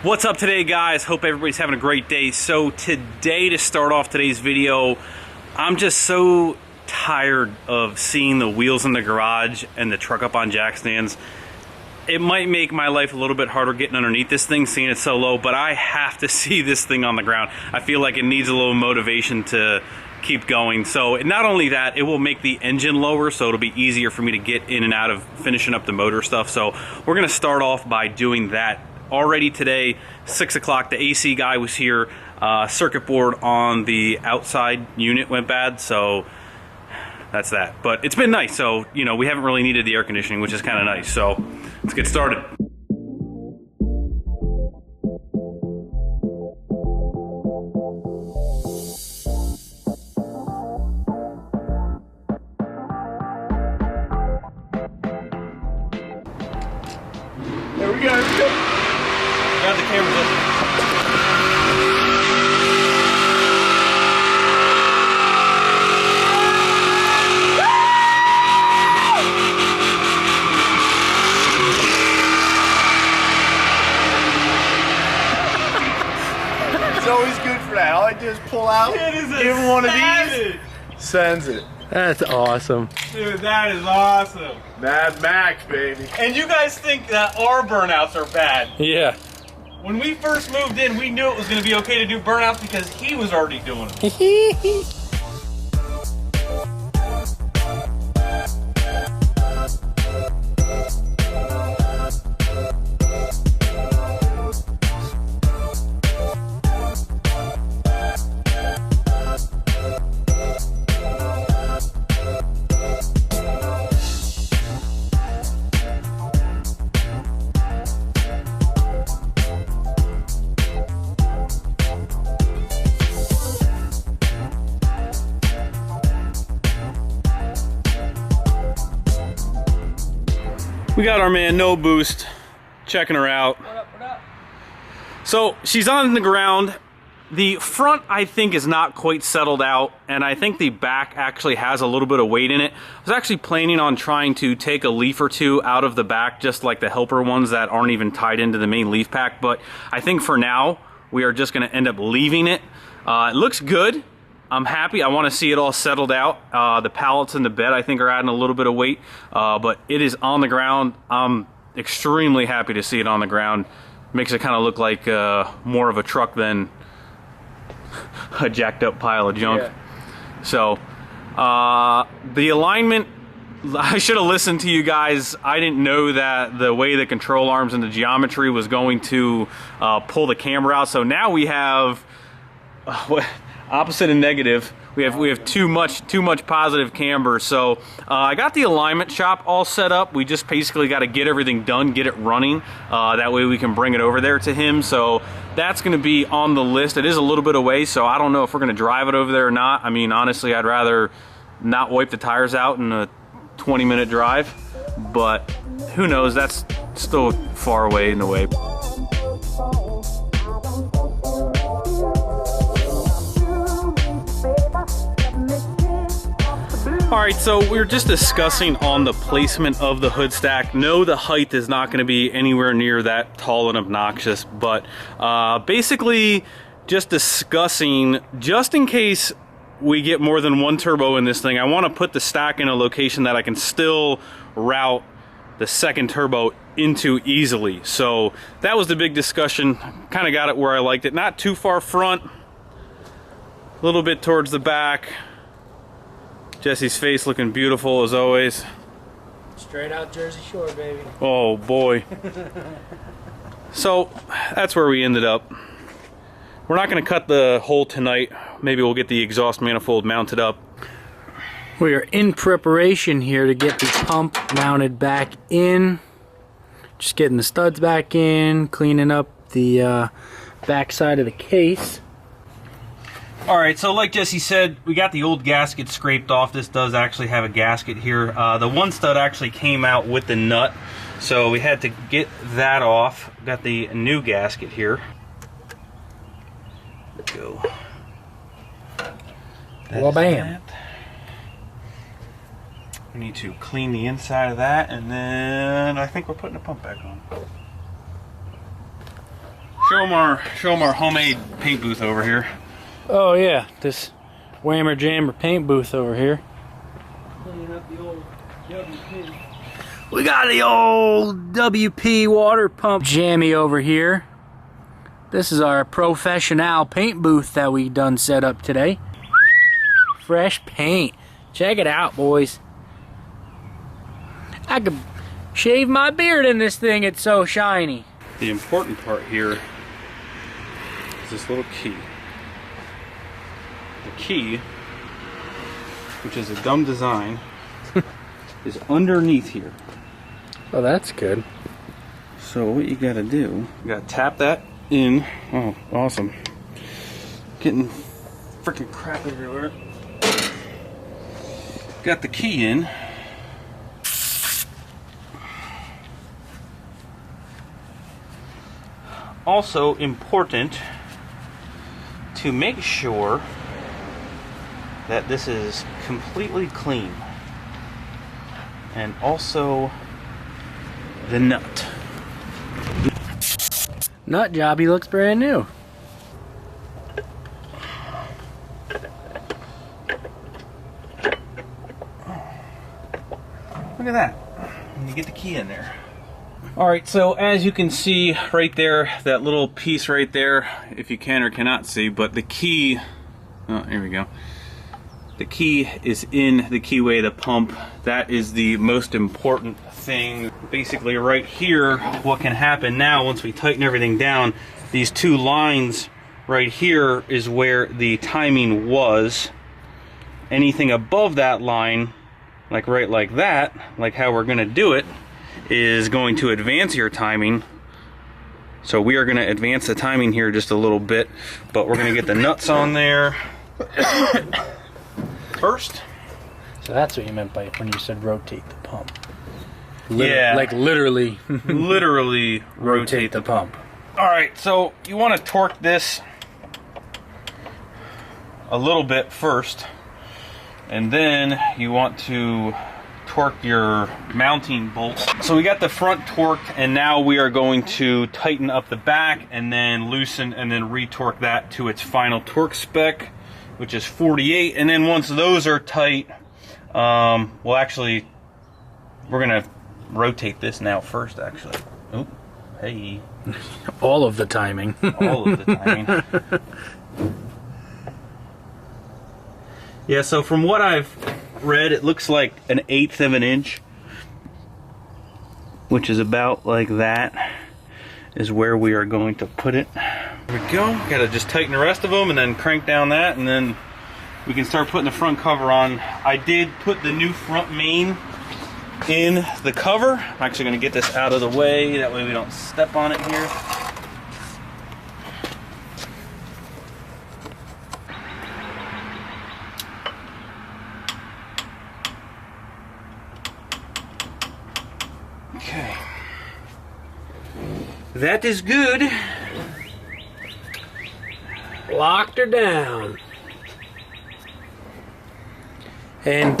What's up today, guys? Hope everybody's having a great day. So today, to start off today's video, I'm just so tired of seeing the wheels in the garage and the truck up on jack stands. It might make my life a little bit harder getting underneath this thing, seeing it so low, but I have to see this thing on the ground. I feel like it needs a little motivation to keep going. So not only that, it will make the engine lower, so it'll be easier for me to get in and out of finishing up the motor stuff. So we're gonna start off by doing that. Already today, 6 o'clock, the AC guy was here. Circuit board on the outside unit went bad, so that's that. But it's been nice, so you know, we haven't really needed the air conditioning, which is kind of nice. So let's get started. There we go, here we go. Got the cameras up. It's always good for that. All I do is pull out, give him one of these, sends it. That's awesome. Dude, that is awesome. Mad Max, baby. And you guys think that our burnouts are bad. Yeah. When we first moved in, we knew it was going to be okay to do burnouts because he was already doing them. We got our man No Boost checking her out. What up, what up? So she's on the ground. The front, I think, is not quite settled out, and I think the back actually has a little bit of weight in it. I was actually planning on trying to take a leaf or two out of the back, just like the helper ones that aren't even tied into the main leaf pack, but I think for now we are just going to end up leaving it. It looks good. I'm happy. I want to see it all settled out. The pallets in the bed, I think, are adding a little bit of weight, but it is on the ground. I'm extremely happy to see it on the ground. Makes it kind of look like more of a truck than a jacked up pile of junk. Yeah. So the alignment, I should have listened to you guys. I didn't know that the way the control arms and the geometry was going to pull the camera out. So now we have opposite and negative. We have too much positive camber. So I got the alignment shop all set up. We just basically got to get everything done, get it running. That way we can bring it over there to him. So that's going to be on the list. It is a little bit away, so I don't know if we're going to drive it over there or not. I mean, honestly, I'd rather not wipe the tires out in a 20-minute drive, but who knows? That's still far away in the way. Alright, so we were just discussing on the placement of the hood stack. No, the height is not going to be anywhere near that tall and obnoxious, but basically just discussing, just in case we get more than one turbo in this thing, I want to put the stack in a location that I can still route the second turbo into easily. So that was the big discussion. Kind of got it where I liked it. Not too far front, a little bit towards the back. Jesse's face looking beautiful as always. Straight out Jersey Shore, baby. Oh boy. So that's where we ended up. We're not going to cut the hole tonight. Maybe we'll get the exhaust manifold mounted up. We are in preparation here to get the pump mounted back in. Just getting the studs back in, cleaning up the back side of the case. Alright, so like Jesse said, we got the old gasket scraped off. This does actually have a gasket here. The one stud actually came out with the nut, so we had to get that off. Got the new gasket here. Let's go. Well, bam. We need to clean the inside of that, and then I think we're putting the pump back on. Show them our homemade paint booth over here. Oh yeah, this Whammer Jammer paint booth over here. Cleaning up the old WP. We got the old WP water pump jammy over here. This is our professional paint booth that we done set up today. Fresh paint. Check it out, boys. I could shave my beard in this thing, it's so shiny. The important part here is this little key. The key, which is a dumb design, is underneath here. Oh, that's good. So what you gotta do, you gotta tap that in. Oh, awesome. Getting freaking crap everywhere. Got the key in. Also important to make sure that this is completely clean. And also the nut. Nut job, he looks brand new. Look at that. When you get the key in there. Alright, so as you can see right there, that little piece right there, if you can or cannot see, but the key, oh, here we go. The key is in the keyway of the pump. That is the most important thing. Basically right here, what can happen now once we tighten everything down, these two lines right here is where the timing was. Anything above that line, like right like that, like how we're gonna do it, is going to advance your timing. So we are going to advance the timing here just a little bit, but we're going to get the nuts on there first. So that's what you meant by when you said rotate the pump. Yeah. Like literally. Literally rotate the pump. Alright, so you want to torque this a little bit first, and then you want to torque your mounting bolts. So we got the front torqued, and now we are going to tighten up the back and then loosen and then retorque that to its final torque spec, which is 48. And then once those are tight, we're gonna rotate this now first, actually. Oh, hey. All of the timing. All of the timing. Yeah, so from what I've read, it looks like 1/8 of an inch, which is about like that, is where we are going to put it. There we go. Gotta just tighten the rest of them and then crank down that, and then we can start putting the front cover on. I did put the new front main in the cover. I'm actually gonna get this out of the way, that way we don't step on it here. Okay, that is good. Locked her down. And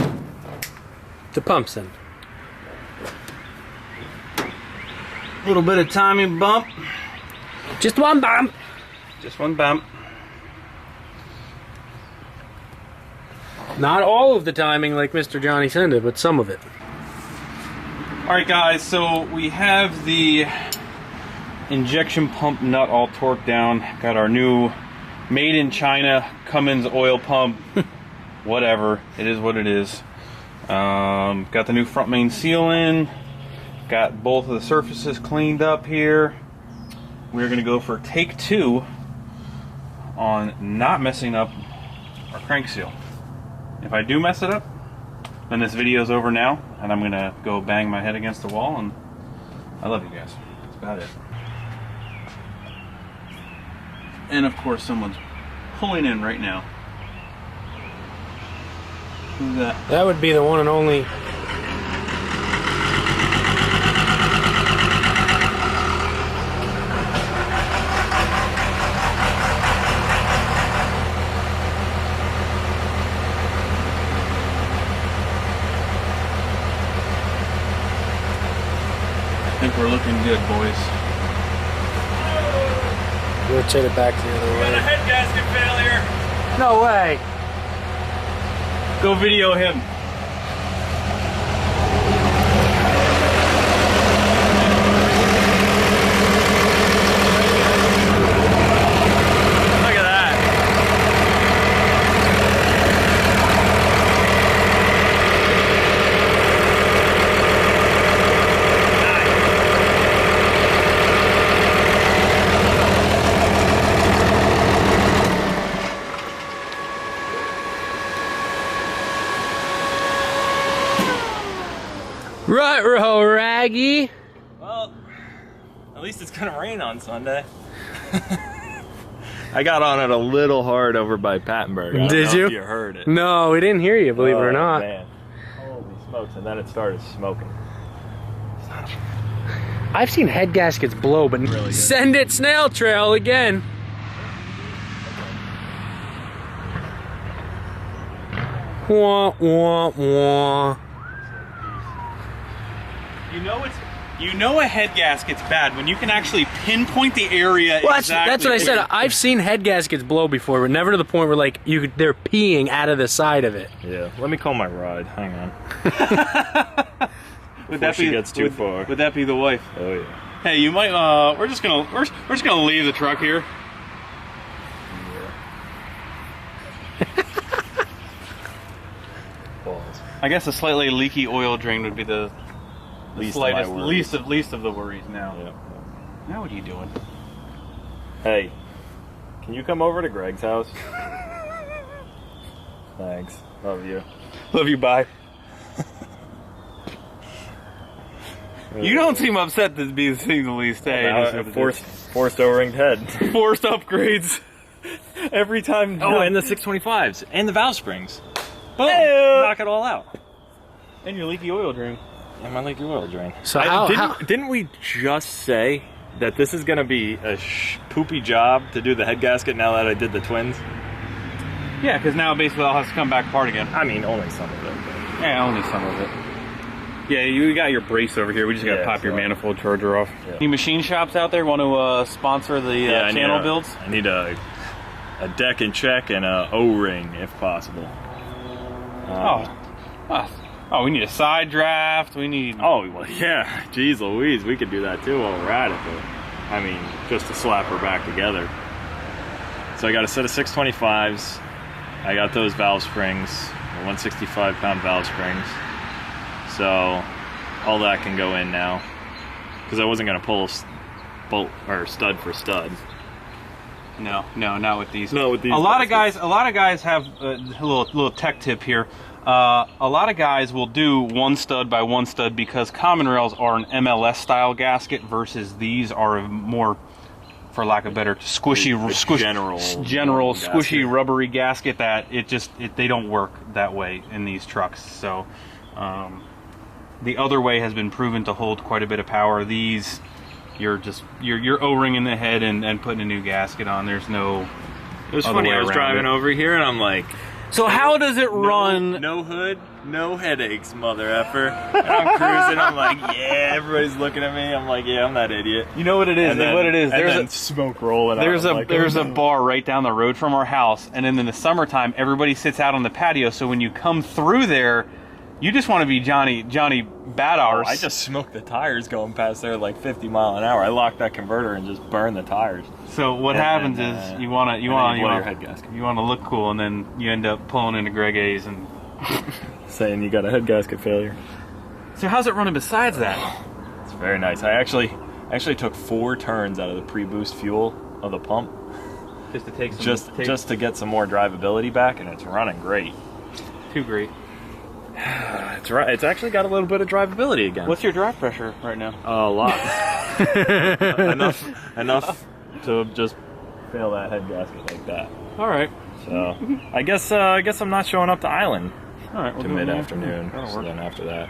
the pump's in. A little bit of timing bump. Just one bump. Just one bump. Not all of the timing like Mr. Johnny Senda, but some of it. Alright guys, so we have the injection pump nut all torqued down. Got our new made in China Cummins oil pump. Whatever, it is what it is. Got the new front main seal in. Got both of the surfaces cleaned up here. We're gonna go for take 2 on not messing up our crank seal. If I do mess it up, then this video's over now, and I'm gonna go bang my head against the wall, and I love you guys. That's about it. And of course, someone's pulling in right now. Who's that? That would be the one and only. I think we're looking good, boys. Rotate it back the other way. Got a head gasket failure. No way. Go video him. Look at that. Ruh-roh, Raggy. Well, at least it's gonna rain on Sunday. I got on it a little hard over by Pattenberg. I don't Did know you? if you heard it. No, we didn't hear you, believe it or not. Man. Holy smokes, and then it started smoking. I've seen head gaskets blow, but Really good. send it snail trail again. Wah, wah, wah. You know a head gasket's bad when you can actually pinpoint the area Well, exactly. that's what I said. where- I've seen head gaskets blow before, but never to the point where like they're peeing out of the side of it. Yeah, let me call my ride. Hang on. Would Before she gets too far. Would that be the wife? Oh yeah. Hey, you might. We're just gonna leave the truck here. Balls. I guess a slightly leaky oil drain would be the Least of my slightest, worries. least of the worries now. Yeah. Now what are you doing? Hey, can you come over to Greg's house? Thanks. Love you. Love you. Bye. You don't seem upset to be seeing the least. Hey, it is what it is. Forced O-ringed head. Forced upgrades every time. Oh, and the 625s and the valve springs. Boom! Hey-o. Knock it all out. And your leaky oil drain. And my leaky oil drain. So how Didn't we just say that this is going to be a poopy job to do the head gasket now that I did the twins? Yeah, because now basically I'll have to come back apart again. I mean, only some of it. But... Yeah, only some of it. Yeah, you got your brace over here. We just got to Yeah, pop your so- manifold charger off. Yeah. Any machine shops out there want to sponsor the channel builds? I need a deck and check and a O-ring if possible. Oh, we need a side draft. We need. Oh, well, yeah. Jeez Louise, we could do that too while we're at it. But, I mean, just to slap her back together. So I got a set of 625s. I got those valve springs, the 165-pound valve springs. So all that can go in now. Because I wasn't going to pull bolt or stud for stud. No, not with these. Not with these A lot of baskets. guys have a little tech tip here. A lot of guys will do one stud by one stud because common rails are an MLS style gasket versus these are a more, for lack of better, general squishy gasket. rubbery gasket that they don't work that way in these trucks. So the other way has been proven to hold quite a bit of power. These you're O-ringing the head and putting a new gasket on. There's no. It was other funny, way I was around driving it. over here and I'm like, So how does it run? No hood, no headaches, mother effer. And I'm cruising, I'm like, yeah, everybody's looking at me. I'm like, yeah, I'm that idiot. You know what it is? And then, what it is? and There's then a smoke rolling there's out. a I'm like, there's oh, a no. bar right down the road from our house, and then in the summertime, everybody sits out on the patio. So when you come through there, you just want to be Johnny Bad Oh, Hours. I just smoked the tires going past there like 50 mile an hour. I locked that converter and just burned the tires. So what happens is you want blow your head gasket. to look cool, and then you end up pulling into Greg A's. And Saying you got a head gasket failure. so how's it running besides that? It's very nice. I actually took 4 turns out of the pre-boost fuel of the pump Just to take some just to get some more drivability back, and it's running great. too great. It's right. It's actually got a little bit of drivability again. What's your drive pressure right now? A lot. enough to just fail that head gasket like that. All right. So I guess I'm not showing up to Island All right. to mid-afternoon. That'll So work. then after that,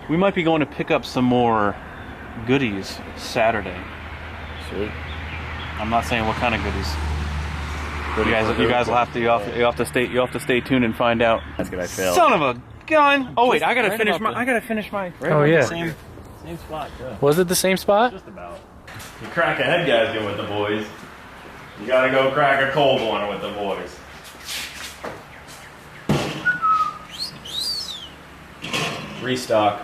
We might be going to pick up some more goodies Saturday. sweet. I'm not saying what kind of goodies. You guys will have to you have to stay tuned and find out. That's good. I failed. Son of a gun! Oh wait, I gotta right finish about my. Right Oh, about yeah. the same spot. Yeah. Was it the same spot? Just about. You crack a head gasket with the boys. You gotta go crack a cold one with the boys. Restock.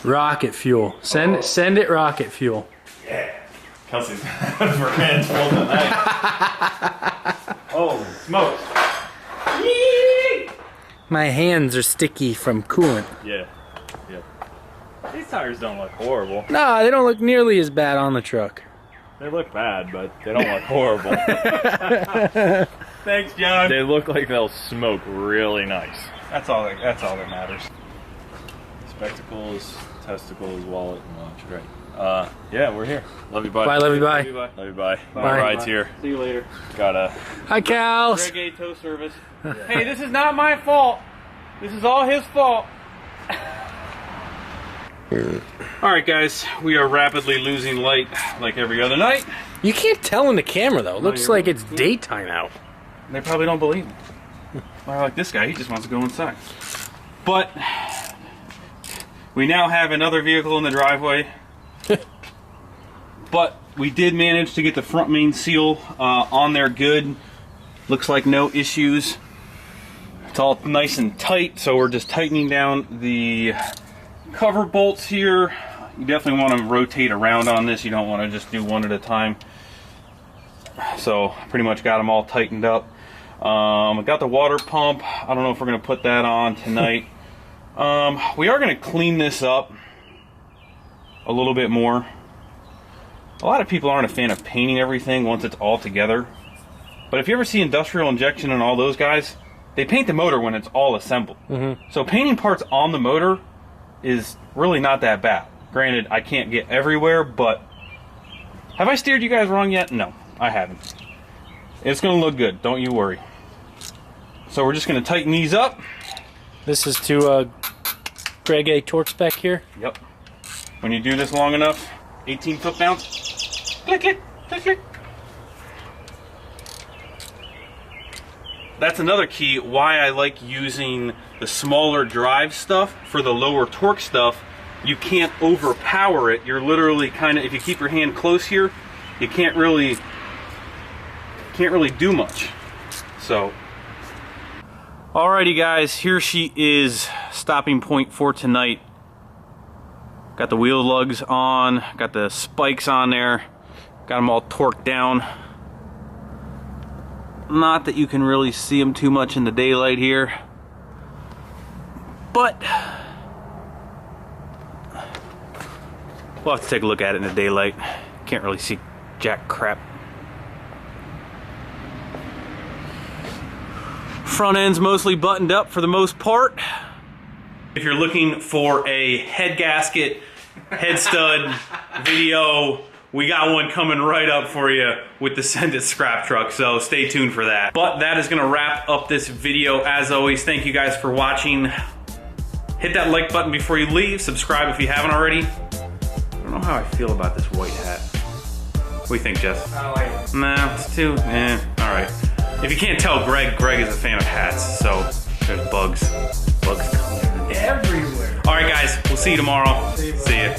Rocket fuel. Send it rocket fuel. Yeah. Kelsey's for hands full tonight. Oh, smokes. My hands are sticky from coolant. Yeah. Yeah. These tires don't look horrible. No, they don't look nearly as bad on the truck. They look bad, but they don't look horrible. Thanks, John. They look like they'll smoke really nice. That's all that matters. Spectacles, testicles, wallet, and watch. Right. Yeah, we're here. Love you, bye. Bye, love you, bye. Love you, bye. Bye. My ride's here. See you later. Gotta. Hi, Cals. Greg A tow service. Hey, this is not my fault. This is all his fault. Alright guys, we are rapidly losing light like every other night. You can't tell in the camera though. It looks like it's daytime out. They probably don't believe me. Or like this guy, he just wants to go inside. But we now have another vehicle in the driveway. But we did manage to get the front main seal on there good. Looks like no issues. It's all nice and tight, so we're just tightening down the cover bolts here. You definitely want to rotate around on this. You don't want to just do one at a time. So pretty much got them all tightened up. I got the water pump. I don't know if we're going to put that on tonight. We are going to clean this up a little bit more. A lot of people aren't a fan of painting everything once it's all together. But if you ever see Industrial Injection and all those guys, they paint the motor when it's all assembled. So painting parts on the motor is really not that bad. Granted, I can't get everywhere, but have I steered you guys wrong yet? No, I haven't. It's going to look good, don't you worry. So we're just going to tighten these up. This is to Greg A torque spec here. Yep. When you do this long enough, 18 foot-pounds, click, click, click, click. That's another key why I like using the smaller drive stuff for the lower torque stuff. You can't overpower it. You're literally kind of, if you keep your hand close here, you can't really do much. So, alrighty guys, here she is, stopping point for tonight. Got the wheel lugs on, got the spikes on there, got them all torqued down. Not that you can really see them too much in the daylight here, but we'll have to take a look at it in the daylight. Can't really see jack crap. Front end's mostly buttoned up for the most part. If you're looking for a head gasket, head stud video, we got one coming right up for you with the Send It scrap truck, so stay tuned for that. But that is gonna wrap up this video. As always, thank you guys for watching. Hit that like button before you leave. Subscribe if you haven't already. I don't know how I feel about this white hat. What do you think, Jess? I don't like it. Nah, it's too, all right. If you can't tell, Greg is a fan of hats, so there's bugs. Bugs coming Everywhere. All right, guys, we'll see you tomorrow. See ya.